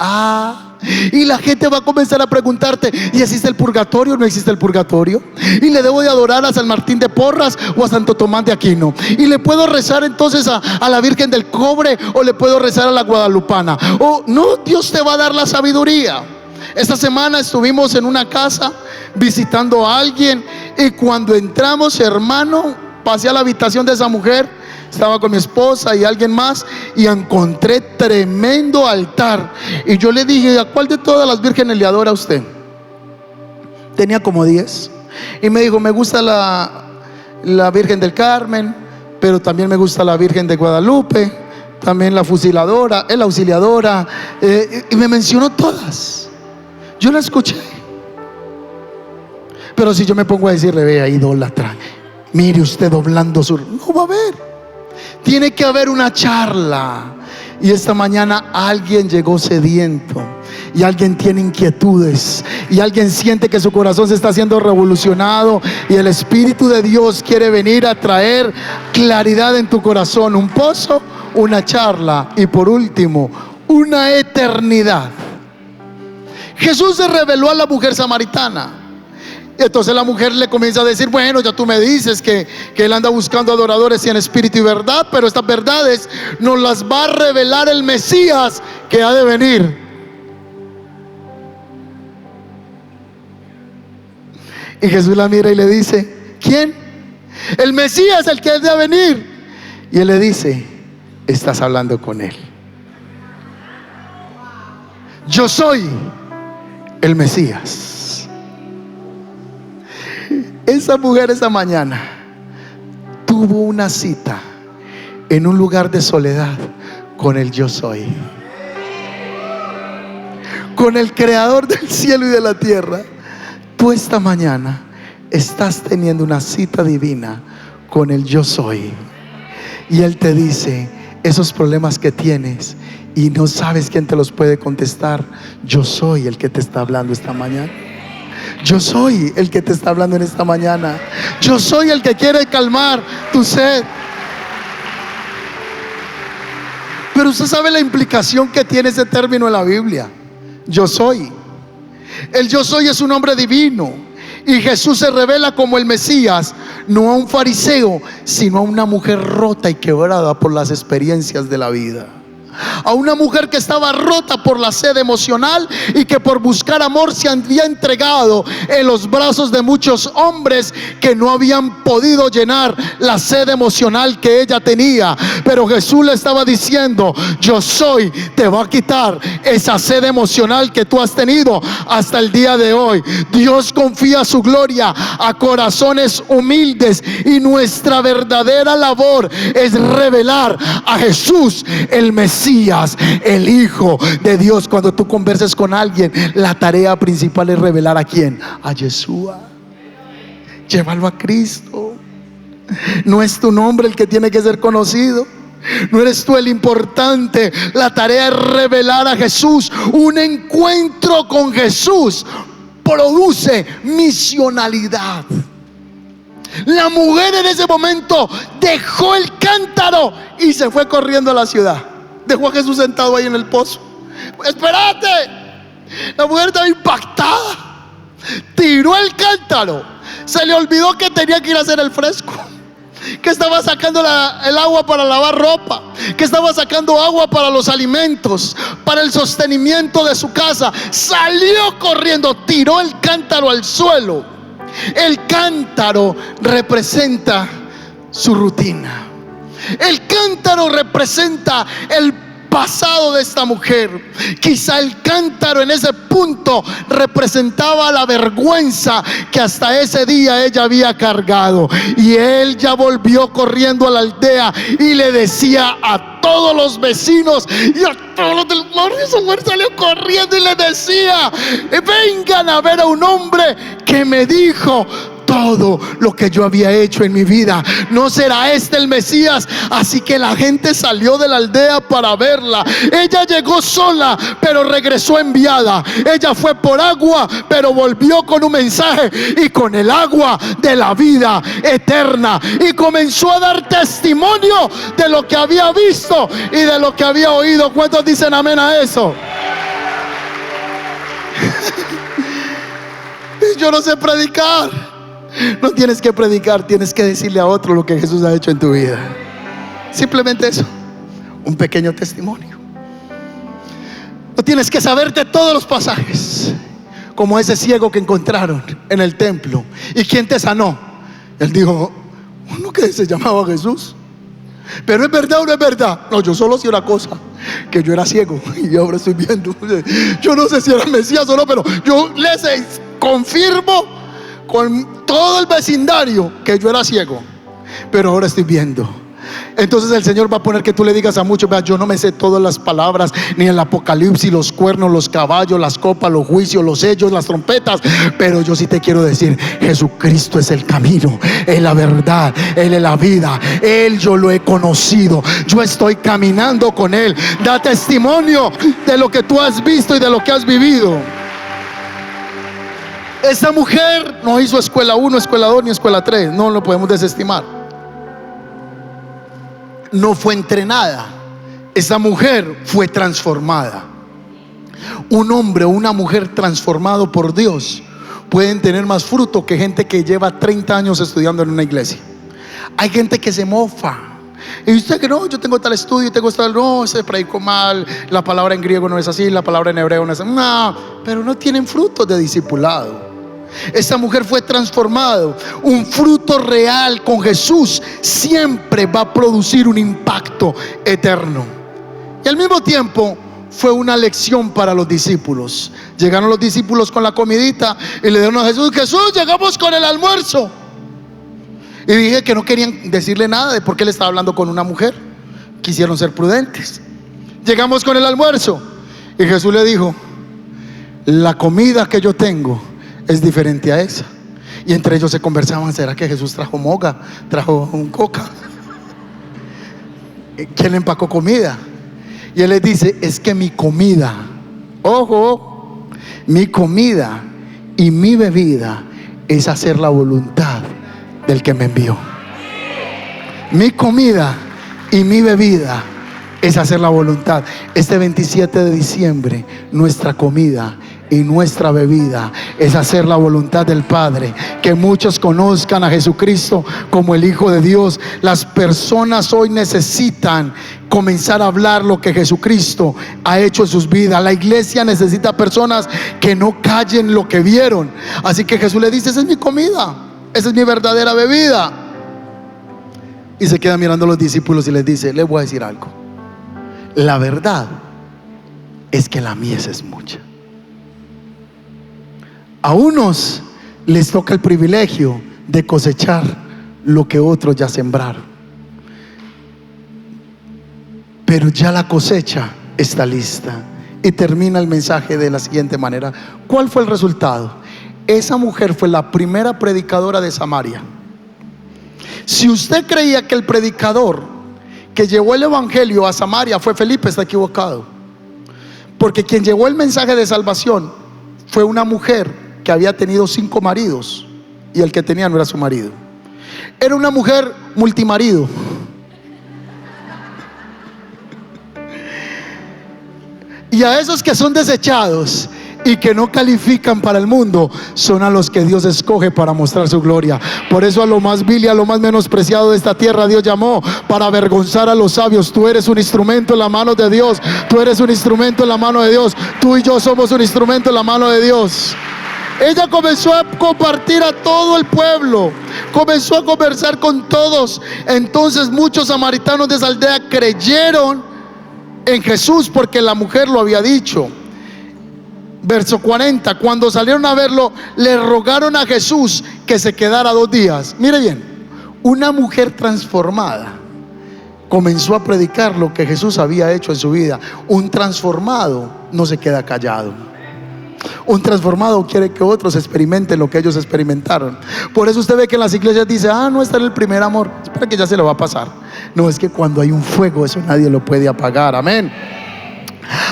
Y la gente va a comenzar a preguntarte: ¿y existe el purgatorio o no existe el purgatorio? ¿Y le debo de adorar a San Martín de Porras o a Santo Tomás de Aquino? ¿Y le puedo rezar entonces a la Virgen del Cobre o le puedo rezar a la Guadalupana? O no, Dios te va a dar la sabiduría. Esta semana estuvimos en una casa visitando a alguien, y cuando entramos, hermano, pasé a la habitación de esa mujer, estaba con mi esposa y alguien más, y encontré tremendo altar. Y yo le dije: ¿a cuál de todas las vírgenes le adora usted? Tenía como 10. Y me dijo: me gusta la Virgen del Carmen, pero también me gusta la Virgen de Guadalupe, también la fusiladora, la auxiliadora, y me mencionó todas. Yo la escuché. Pero si yo me pongo a decirle: vea, idólatra, mire usted doblando su... No va a haber. Tiene que haber una charla. Y esta mañana alguien llegó sediento, y alguien tiene inquietudes, y alguien siente que su corazón se está siendo revolucionado, y el Espíritu de Dios quiere venir a traer claridad en tu corazón. Un pozo, una charla, y por último, una eternidad. Jesús se reveló a la mujer samaritana. Entonces la mujer le comienza a decir: bueno, ya tú me dices que Él anda buscando adoradores y en espíritu y verdad, pero estas verdades nos las va a revelar el Mesías que ha de venir. Y Jesús la mira y le dice: ¿quién? El Mesías, el que ha de venir. Y Él le dice: estás hablando con Él. Yo soy el Mesías. Esa mujer esa mañana tuvo una cita en un lugar de soledad con el Yo Soy, con el Creador del cielo y de la tierra. Tú esta mañana estás teniendo una cita divina con el Yo Soy, y Él te dice: esos problemas que tienes y no sabes quién te los puede contestar, yo soy el que te está hablando esta mañana. Yo soy el que te está hablando en esta mañana. Yo soy el que quiere calmar tu sed. Pero usted sabe la implicación que tiene ese término en la Biblia. Yo soy. El yo soy es un hombre divino, y Jesús se revela como el Mesías, no a un fariseo, sino a una mujer rota y quebrada por las experiencias de la vida. A una mujer que estaba rota por la sed emocional, y que por buscar amor se había entregado en los brazos de muchos hombres que no habían podido llenar la sed emocional que ella tenía. Pero Jesús le estaba diciendo: yo soy, te va a quitar esa sed emocional que tú has tenido hasta el día de hoy. Dios confía su gloria a corazones humildes, y nuestra verdadera labor es revelar a Jesús, el Mesías, el Hijo de Dios. Cuando tú converses con alguien, la tarea principal es revelar ¿a quién? A Yeshua. Llévalo a Cristo. No es tu nombre el que tiene que ser conocido, no eres tú el importante. La tarea es revelar a Jesús. Un encuentro con Jesús produce misionalidad. La mujer en ese momento dejó el cántaro y se fue corriendo a la ciudad. Dejó a Jesús sentado ahí en el pozo. ¡Espérate! La mujer estaba impactada. Tiró el cántaro. Se le olvidó que tenía que ir a hacer el fresco, que estaba sacando el agua para lavar ropa, que estaba sacando agua para los alimentos, para el sostenimiento de su casa. Salió corriendo, tiró el cántaro al suelo. El cántaro representa su rutina. El cántaro representa el pasado de esta mujer. Quizá el cántaro en ese punto representaba la vergüenza que hasta ese día ella había cargado. Y él ya volvió corriendo a la aldea y le decía a todos los vecinos y a todos los del barrio, esa mujer salió corriendo y le decía: vengan a ver a un hombre que me dijo todo lo que yo había hecho en mi vida. ¿No será este el Mesías? Así que la gente salió de la aldea para verla. Ella llegó sola, pero regresó enviada. Ella fue por agua, pero volvió con un mensaje, y con el agua de la vida eterna. Y comenzó a dar testimonio de lo que había visto y de lo que había oído. ¿Cuántos dicen amén a eso? Yo no sé predicar. No tienes que predicar, tienes que decirle a otro lo que Jesús ha hecho en tu vida. Simplemente eso, un pequeño testimonio. No tienes que saberte todos los pasajes, como ese ciego que encontraron en el templo. ¿Y quién te sanó? Él dijo, uno que se llamaba Jesús. Pero ¿es verdad o no es verdad? No, yo solo sé una cosa, que yo era ciego y ahora estoy viendo. Yo no sé si era Mesías o no, pero yo les confirmo con todo el vecindario que yo era ciego, pero ahora estoy viendo. Entonces el Señor va a poner que tú le digas a muchos: vea, yo no me sé todas las palabras, ni el Apocalipsis, los cuernos, los caballos, las copas, los juicios, los sellos, las trompetas, pero yo sí te quiero decir: Jesucristo es el camino, es la verdad, Él es la vida. Él yo lo he conocido, yo estoy caminando con Él. Da testimonio de lo que tú has visto y de lo que has vivido. Esta mujer no hizo escuela 1, escuela 2 ni escuela 3, no lo podemos desestimar. No fue entrenada. Esa mujer fue transformada. Un hombre o una mujer transformado por Dios pueden tener más fruto que gente que lleva 30 años estudiando en una iglesia. Hay gente que se mofa. Y usted que no, yo tengo tal estudio, tengo tal, no, se predicó mal, la palabra en griego no es así, la palabra en hebreo no es así. No, pero no tienen frutos de discipulado. Esta mujer fue transformada. Un fruto real con Jesús siempre va a producir un impacto eterno. Y al mismo tiempo fue una lección para los discípulos. Llegaron los discípulos con la comidita y le dieron a Jesús: Jesús, llegamos con el almuerzo. Y dije que no querían decirle nada de por qué le estaba hablando con una mujer. Quisieron ser prudentes. Llegamos con el almuerzo y Jesús le dijo: la comida que yo tengo es diferente a esa. Y entre ellos se conversaban: ¿será que Jesús trajo moga? ¿Trajo un coca? ¿Quién le empacó comida? Y él les dice: es que mi comida, ojo, mi comida y mi bebida es hacer la voluntad del que me envió. Mi comida y mi bebida es hacer la voluntad. Este 27 de diciembre, nuestra comida y nuestra bebida es hacer la voluntad del Padre. Que muchos conozcan a Jesucristo como el Hijo de Dios. Las personas hoy necesitan comenzar a hablar lo que Jesucristo ha hecho en sus vidas. La iglesia necesita personas que no callen lo que vieron. Así que Jesús le dice: esa es mi comida, esa es mi verdadera bebida. Y se queda mirando a los discípulos y les dice: les voy a decir algo. La verdad es que la mies es mucha. A unos les toca el privilegio de cosechar lo que otros ya sembraron, pero ya la cosecha está lista. Y termina el mensaje de la siguiente manera. ¿Cuál fue el resultado? Esa mujer fue la primera predicadora de Samaria. Si usted creía que el predicador que llevó el evangelio a Samaria fue Felipe, está equivocado. Porque quien llevó el mensaje de salvación fue una mujer que había tenido 5 maridos y el que tenía no era su marido. Era una mujer multimarido. Y a esos que son desechados y que no califican para el mundo, son a los que Dios escoge para mostrar su gloria. Por eso a lo más vil y a lo más menospreciado de esta tierra Dios llamó para avergonzar a los sabios. Tú eres un instrumento en la mano de Dios. Tú eres un instrumento en la mano de Dios. Tú y yo somos un instrumento en la mano de Dios. Ella comenzó a compartir a todo el pueblo, comenzó a conversar con todos. Entonces muchos samaritanos de esa aldea creyeron en Jesús porque la mujer lo había dicho. Verso 40, cuando salieron a verlo, le rogaron a Jesús que se quedara 2 días. Mire bien, una mujer transformada comenzó a predicar lo que Jesús había hecho en su vida. Un transformado no se queda callado. Un transformado quiere que otros experimenten lo que ellos experimentaron. Por eso usted ve que en las iglesias dice: ah, no, está en el primer amor, espera que ya se lo va a pasar. No, es que cuando hay un fuego, eso nadie lo puede apagar. Amén.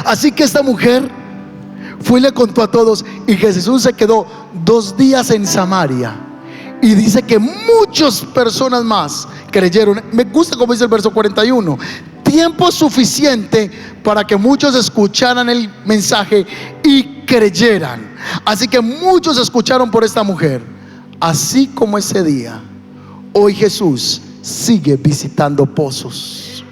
Así que esta mujer fue y le contó a todos, y Jesús se quedó 2 días en Samaria, y dice que muchas personas más creyeron. Me gusta como dice el verso 41: tiempo suficiente para que muchos escucharan el mensaje y creyeran. Así que muchos escucharon por esta mujer. Así como ese día, hoy Jesús sigue visitando pozos.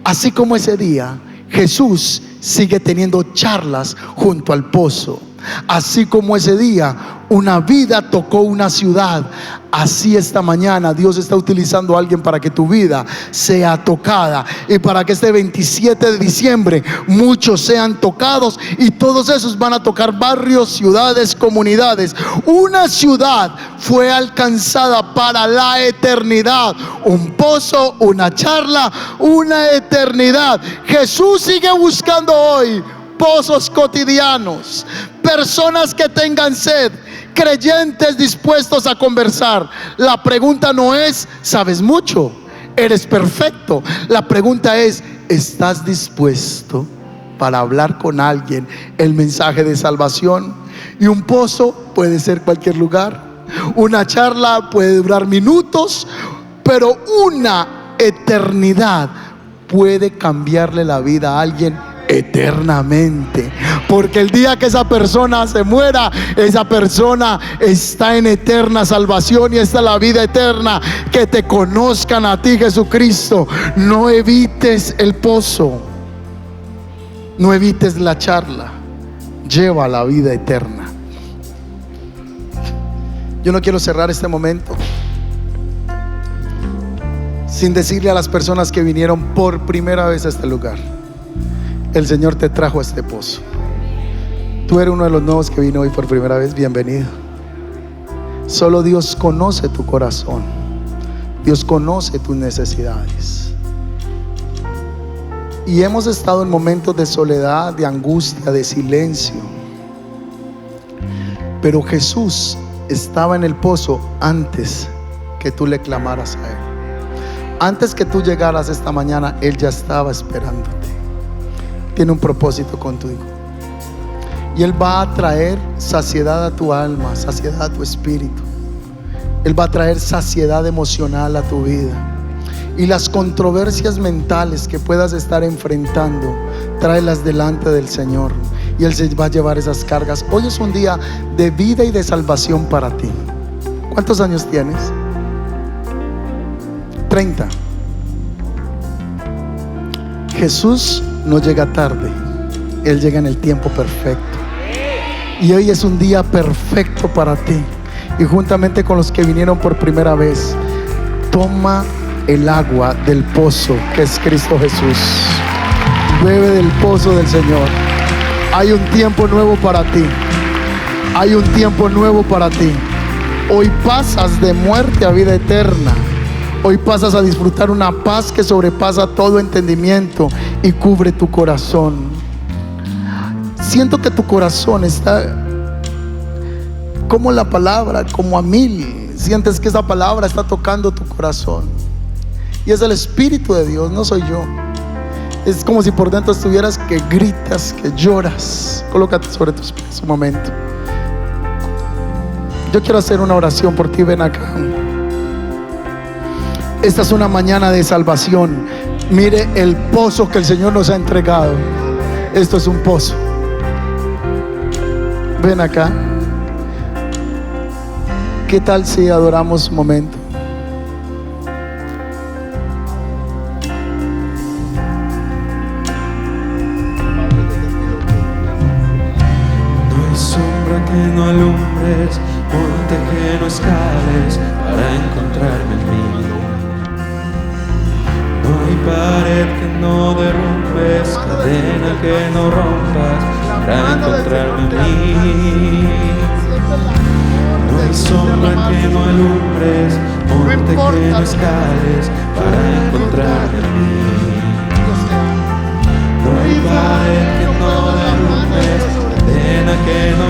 Así como ese día, Jesús sigue teniendo charlas junto al pozo. Así como ese día una vida tocó una ciudad, así esta mañana Dios está utilizando a alguien para que tu vida sea tocada, y para que este 27 de diciembre muchos sean tocados, y todos esos van a tocar barrios, ciudades, comunidades. Una ciudad fue alcanzada para la eternidad. Un pozo, una charla, una eternidad. Jesús sigue buscando hoy pozos cotidianos, personas que tengan sed, creyentes dispuestos a conversar. La pregunta no es: ¿sabes mucho? ¿Eres perfecto? La pregunta es: ¿estás dispuesto para hablar con alguien el mensaje de salvación? Y un pozo puede ser cualquier lugar, una charla puede durar minutos, pero una eternidad puede cambiarle la vida a alguien eternamente. Porque el día que esa persona se muera, esa persona está en eterna salvación, y esta es la vida eterna, que te conozcan a ti, Jesucristo. No evites el pozo, no evites la charla, lleva la vida eterna. Yo no quiero cerrar este momento sin decirle a las personas que vinieron por primera vez a este lugar: el Señor te trajo a este pozo. Tú eres uno de los nuevos que vino hoy por primera vez. Bienvenido. Solo Dios conoce tu corazón. Dios conoce tus necesidades. Y hemos estado en momentos de soledad, de angustia, de silencio. Pero Jesús estaba en el pozo antes que tú le clamaras a Él. Antes que tú llegaras esta mañana, Él ya estaba esperándote. Tiene un propósito contigo, y Él va a traer saciedad a tu alma, saciedad a tu espíritu. Él va a traer saciedad emocional a tu vida. Y las controversias mentales que puedas estar enfrentando, tráelas delante del Señor, y Él se va a llevar esas cargas. Hoy es un día de vida y de salvación para ti. ¿Cuántos años tienes? 30. Jesús no llega tarde, Él llega en el tiempo perfecto. Y hoy es un día perfecto para ti. Y juntamente con los que vinieron por primera vez, toma el agua del pozo que es Cristo Jesús. Bebe del pozo del Señor. Hay un tiempo nuevo para ti. Hay un tiempo nuevo para ti. Hoy pasas de muerte a vida eterna. Hoy pasas a disfrutar una paz que sobrepasa todo entendimiento y cubre tu corazón. Siento que tu corazón está como la palabra, como a 1000. Sientes que esa palabra está tocando tu corazón. Y es el Espíritu de Dios, no soy yo. Es como si por dentro estuvieras que gritas, que lloras. Colócate sobre tus pies un momento. Yo quiero hacer una oración por ti. Ven acá. Esta es una mañana de salvación. Mire el pozo que el Señor nos ha entregado. Esto es un pozo. Ven acá. ¿Qué tal si adoramos un momento? No hay sombra que no alumbres, monte que no escales para encontrarme en mí. No hay pared que no derrumbes, cadena que no rompas para encontrarme en mí. No hay sombra que no alumbres, monte que no escales para encontrarme en mí. No hay pared que no derrumbes, cadena que no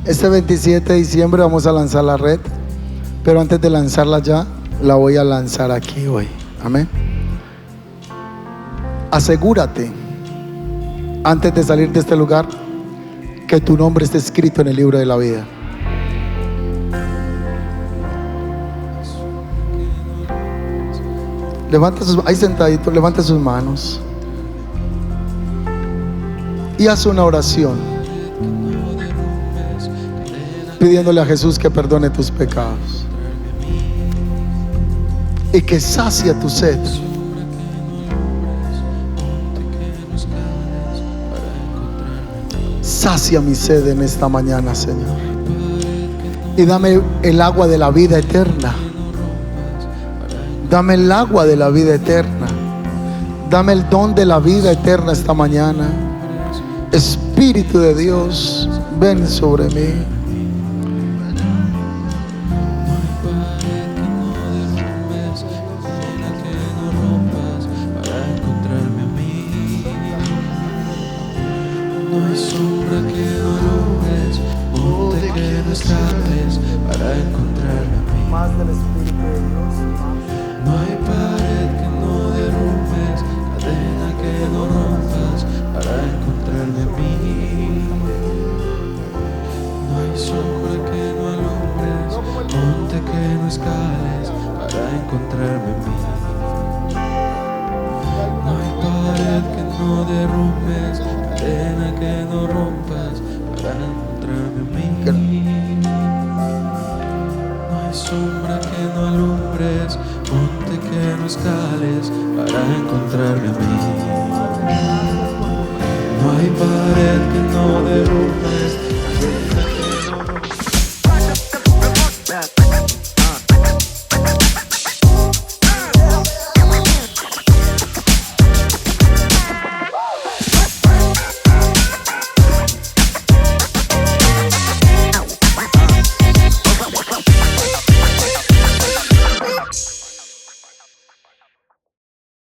Este 27 de diciembre vamos a lanzar la red, pero antes de lanzarla ya, la voy a lanzar aquí hoy. Amén. Asegúrate, antes de salir de este lugar, que tu nombre esté escrito en el libro de la vida. Levanta sus, ahí sentadito, levanta sus manos y haz una oración pidiéndole a Jesús que perdone tus pecados y que sacia tu sed. Sacia mi sed en esta mañana, Señor, y dame el agua de la vida eterna. Dame el agua de la vida eterna. Dame el don de la vida eterna esta mañana. Espíritu de Dios, ven sobre mí. No hay sombra que no alumbres, monte que no escales para encontrarme a mí. Más del Espíritu de Dios. No hay pared que no derrumbes, cadena que no rompas para encontrarme a mí. No hay sombra que no alumbres, monte que no escales para encontrarme a mí. No hay pared que no derrumbes, cadena que no rompas para encontrarme a mí. No hay sombra que no alumbres, monte que no escales para encontrarme a mí. No hay pared que no derrumbes,